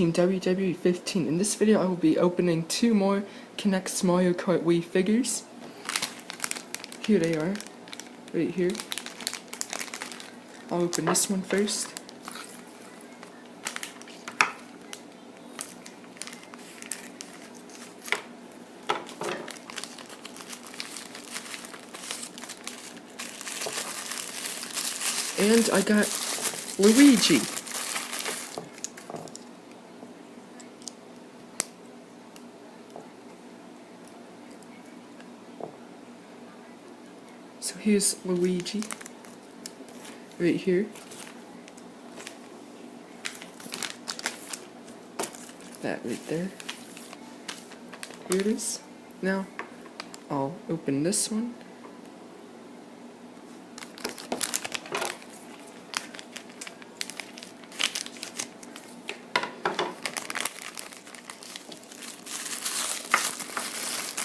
Team WWE 15. In this video I will be opening 2 more NEX Mario Kart Wii figures. Here they are, right here. I'll open this one first. And I got Luigi. So here's Luigi, right here. That right there. Here it is. Now, I'll open this one.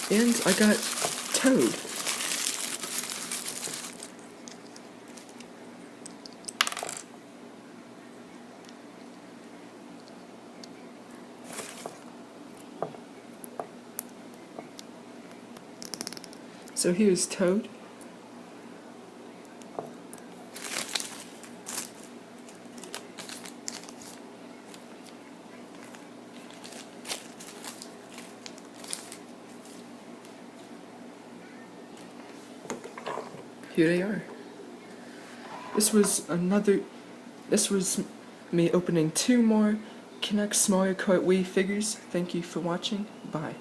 And I got Toad. So here's Toad. Here they are. This was me opening 2 more NEX Mario Kart Wii figures. Thank you for watching. Bye.